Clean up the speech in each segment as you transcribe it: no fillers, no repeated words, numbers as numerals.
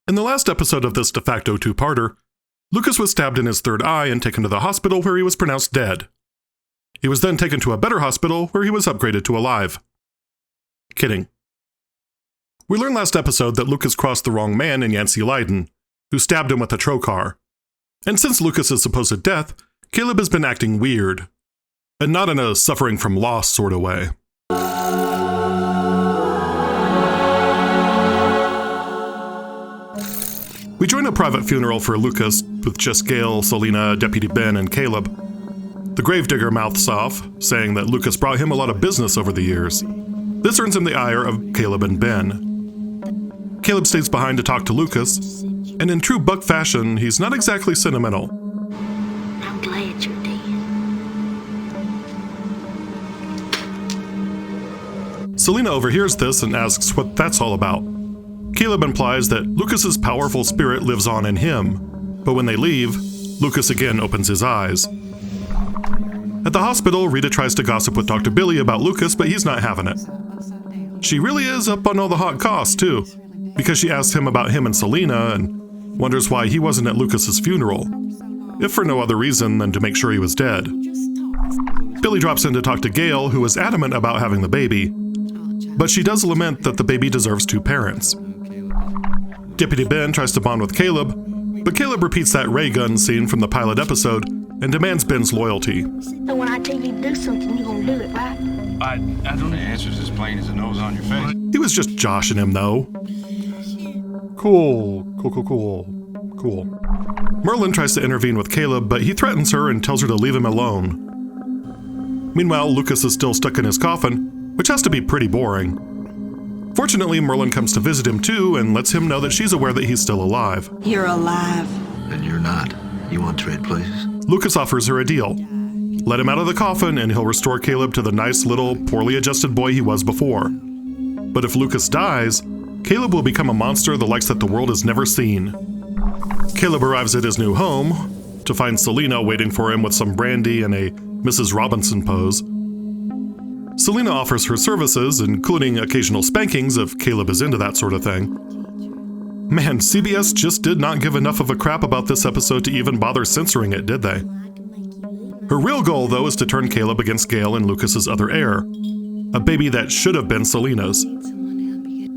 In the last episode of this de facto two-parter, Lucas was stabbed in his third eye and taken to the hospital where he was pronounced dead. He was then taken to a better hospital where he was upgraded to alive. Kidding. We learned last episode that Lucas crossed the wrong man in Yancey Leiden, who stabbed him with a trocar. And since Lucas's supposed death, Caleb has been acting weird. And not in a suffering from loss sort of way. We join a private funeral for Lucas with just Gail, Selena, Deputy Ben, and Caleb. The gravedigger mouths off, saying that Lucas brought him a lot of business over the years. This earns him the ire of Caleb and Ben. Caleb stays behind to talk to Lucas, and in true Buck fashion, he's not exactly sentimental. I'm glad you're dead. Selena overhears this and asks what that's all about. Caleb implies that Lucas's powerful spirit lives on in him, but when they leave, Lucas again opens his eyes. At the hospital, Rita tries to gossip with Dr. Billy about Lucas, but he's not having it. She really is up on all the hot goss, too, because she asks him about him and Selena and wonders why he wasn't at Lucas's funeral, if for no other reason than to make sure he was dead. Billy drops in to talk to Gail, who is adamant about having the baby, but she does lament that the baby deserves two parents. Deputy Ben tries to bond with Caleb, but Caleb repeats that ray gun scene from the pilot episode and demands Ben's loyalty. So when I tell you to do something, you're gonna do it, right? I don't know. The answer's as plain as the nose on your face. He was just joshing him, though. Cool. Merlyn tries to intervene with Caleb, but he threatens her and tells her to leave him alone. Meanwhile, Lucas is still stuck in his coffin, which has to be pretty boring. Fortunately, Merlyn comes to visit him too and lets him know that she's aware that he's still alive. You're alive. And you're not. You want to trade places? Lucas offers her a deal. Let him out of the coffin and he'll restore Caleb to the nice little, poorly adjusted boy he was before. But if Lucas dies, Caleb will become a monster the likes that the world has never seen. Caleb arrives at his new home to find Selena waiting for him with some brandy and a Mrs. Robinson pose. Selena offers her services, including occasional spankings if Caleb is into that sort of thing. Man, CBS just did not give enough of a crap about this episode to even bother censoring it, did they? Her real goal, though, is to turn Caleb against Gail and Lucas's other heir, a baby that should have been Selena's.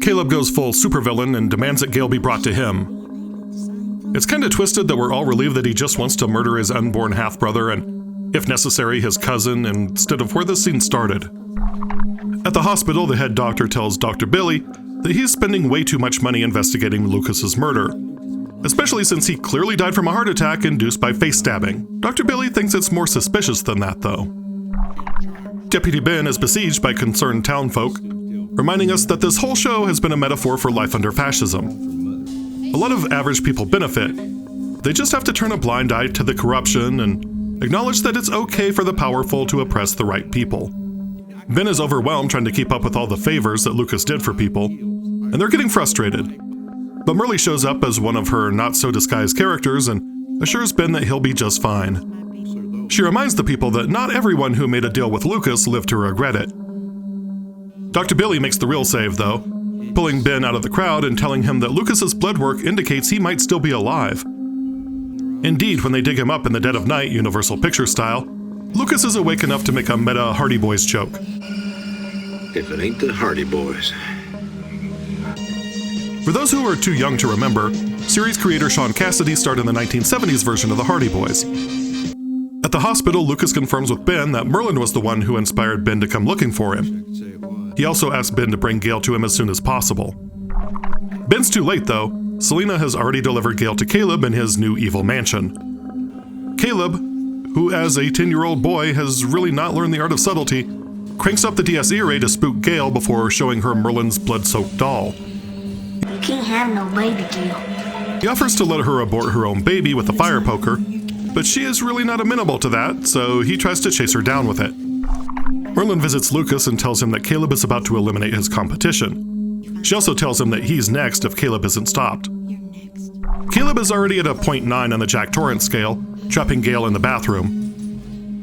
Caleb goes full supervillain and demands that Gail be brought to him. It's kinda twisted that we're all relieved that he just wants to murder his unborn half-brother and, if necessary, his cousin, instead of where this scene started. At the hospital, the head doctor tells Dr. Billy that he's spending way too much money investigating Lucas's murder, especially since he clearly died from a heart attack induced by face stabbing. Dr. Billy thinks it's more suspicious than that, though. Deputy Ben is besieged by concerned townfolk, reminding us that this whole show has been a metaphor for life under fascism. A lot of average people benefit. They just have to turn a blind eye to the corruption and acknowledge that it's okay for the powerful to oppress the right people. Ben is overwhelmed trying to keep up with all the favors that Lucas did for people, and they're getting frustrated. But Merlyn shows up as one of her not-so-disguised characters and assures Ben that he'll be just fine. She reminds the people that not everyone who made a deal with Lucas lived to regret it. Dr. Billy makes the real save, though, pulling Ben out of the crowd and telling him that Lucas's blood work indicates he might still be alive. Indeed, when they dig him up in the dead of night, Universal Picture style, Lucas is awake enough to make a meta Hardy Boys joke. If it ain't the Hardy Boys. For those who are too young to remember, series creator Shaun Cassidy starred in the 1970s version of the Hardy Boys. At the hospital, Lucas confirms with Ben that Merlyn was the one who inspired Ben to come looking for him. He also asks Ben to bring Gail to him as soon as possible. Ben's too late, though. Selena has already delivered Gail to Caleb in his new evil mansion. Caleb, who as a 10-year-old boy has really not learned the art of subtlety, cranks up the DSE array to spook Gail before showing her Merlyn's blood-soaked doll. You can't have no baby, Gail. He offers to let her abort her own baby with a fire poker, but she is really not amenable to that, so he tries to chase her down with it. Merlyn visits Lucas and tells him that Caleb is about to eliminate his competition. She also tells him that he's next if Caleb isn't stopped. Caleb is already at a 0.9 on the Jack Torrance scale, trapping Gail in the bathroom.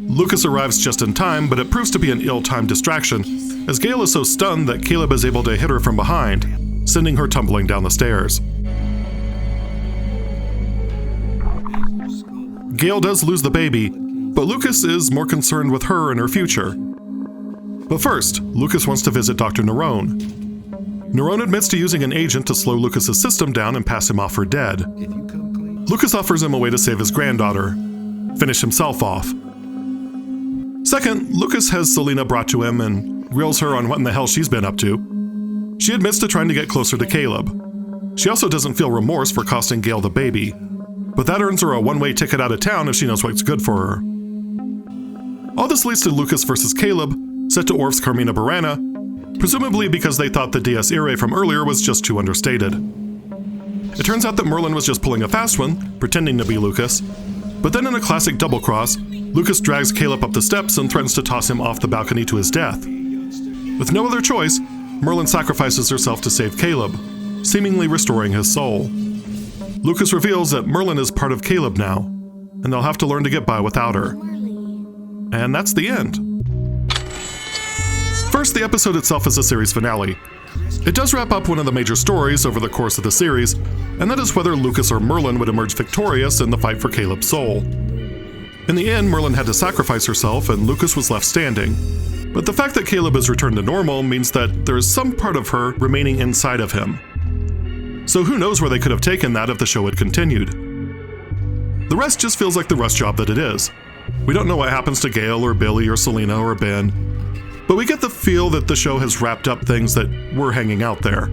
Lucas arrives just in time, but it proves to be an ill-timed distraction, as Gail is so stunned that Caleb is able to hit her from behind, sending her tumbling down the stairs. Gail does lose the baby, but Lucas is more concerned with her and her future. But first, Lucas wants to visit Dr. Nerone. Nerone admits to using an agent to slow Lucas's system down and pass him off for dead. Lucas offers him a way to save his granddaughter, finish himself off. Second, Lucas has Selena brought to him and grills her on what in the hell she's been up to. She admits to trying to get closer to Caleb. She also doesn't feel remorse for costing Gail the baby, but that earns her a one-way ticket out of town if she knows what's good for her. All this leads to Lucas versus Caleb, set to Orf's Carmina Burana, presumably because they thought the Dies Irae from earlier was just too understated. It turns out that Merlyn was just pulling a fast one, pretending to be Lucas, but then in a classic double-cross, Lucas drags Caleb up the steps and threatens to toss him off the balcony to his death. With no other choice, Merlyn sacrifices herself to save Caleb, seemingly restoring his soul. Lucas reveals that Merlyn is part of Caleb now, and they'll have to learn to get by without her. And that's the end. First, the episode itself is a series finale. It does wrap up one of the major stories over the course of the series, and that is whether Lucas or Merlyn would emerge victorious in the fight for Caleb's soul. In the end, Merlyn had to sacrifice herself and Lucas was left standing. But the fact that Caleb is returned to normal means that there is some part of her remaining inside of him. So who knows where they could have taken that if the show had continued. The rest just feels like the rush job that it is. We don't know what happens to Gail or Billy or Selena or Ben, but we get the feel that the show has wrapped up things that were hanging out there.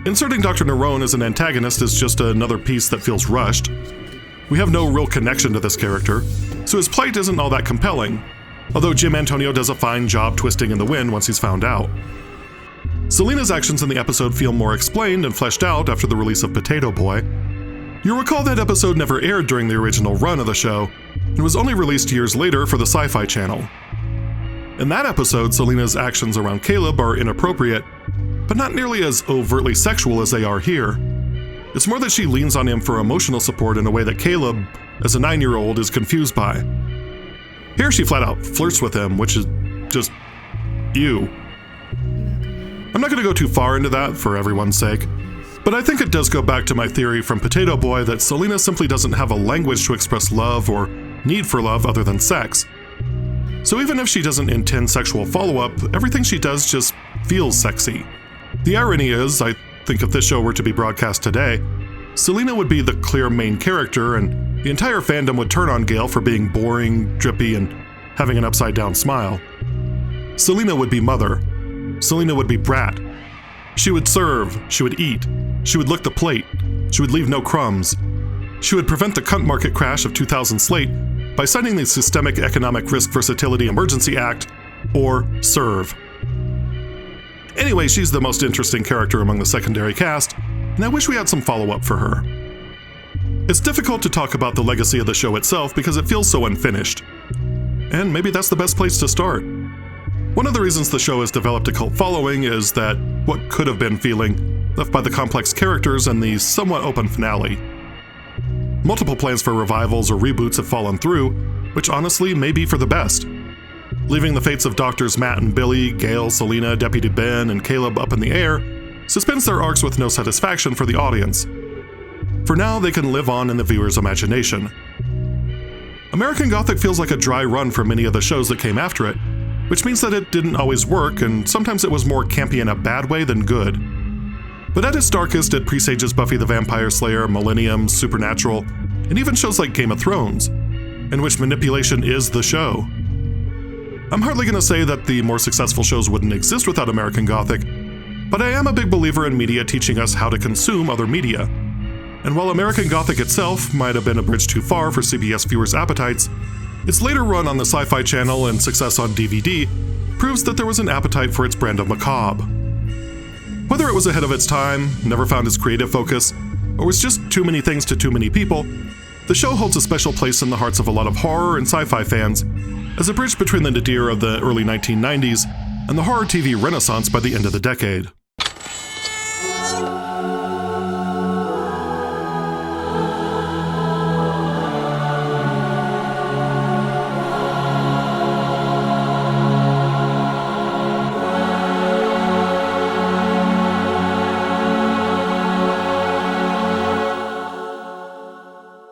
Inserting Dr. Nerone as an antagonist is just another piece that feels rushed. We have no real connection to this character, so his plight isn't all that compelling, although Jim Antonio does a fine job twisting in the wind once he's found out. Selena's actions in the episode feel more explained and fleshed out after the release of Potato Boy. You'll recall that episode never aired during the original run of the show, and was only released years later for the Sci-Fi Channel. In that episode, Selena's actions around Caleb are inappropriate, but not nearly as overtly sexual as they are here. It's more that she leans on him for emotional support in a way that Caleb, as a 9-year-old, is confused by. Here she flat out flirts with him, which is just ew. I'm not going to go too far into that for everyone's sake, but I think it does go back to my theory from Potato Boy that Selena simply doesn't have a language to express love or need for love other than sex. So even if she doesn't intend sexual follow-up, everything she does just feels sexy. The irony is, I think if this show were to be broadcast today, Selena would be the clear main character and the entire fandom would turn on Gail for being boring, drippy, and having an upside-down smile. Selena would be mother. Selena would be brat. She would serve, she would eat, she would lick the plate, she would leave no crumbs. She would prevent the cunt market crash of 2000 slate by signing the Systemic Economic Risk Versatility Emergency Act, or SERVE. Anyway, she's the most interesting character among the secondary cast, and I wish we had some follow-up for her. It's difficult to talk about the legacy of the show itself because it feels so unfinished. And maybe that's the best place to start. One of the reasons the show has developed a cult following is that what could have been feeling left by the complex characters and the somewhat open finale. Multiple plans for revivals or reboots have fallen through, which honestly may be for the best. Leaving the fates of Doctors Matt and Billy, Gail, Selena, Deputy Ben, and Caleb up in the air suspends their arcs with no satisfaction for the audience. For now, they can live on in the viewer's imagination. American Gothic feels like a dry run for many of the shows that came after it, which means that it didn't always work, and sometimes it was more campy in a bad way than good. But at its darkest, it presages Buffy the Vampire Slayer, Millennium, Supernatural, and even shows like Game of Thrones, in which manipulation is the show. I'm hardly going to say that the more successful shows wouldn't exist without American Gothic, but I am a big believer in media teaching us how to consume other media. And while American Gothic itself might have been a bridge too far for CBS viewers' appetites, its later run on the Sci-Fi Channel and success on DVD proves that there was an appetite for its brand of macabre. Whether it was ahead of its time, never found its creative focus, or was just too many things to too many people, the show holds a special place in the hearts of a lot of horror and sci-fi fans as a bridge between the nadir of the early 1990s and the horror TV renaissance by the end of the decade.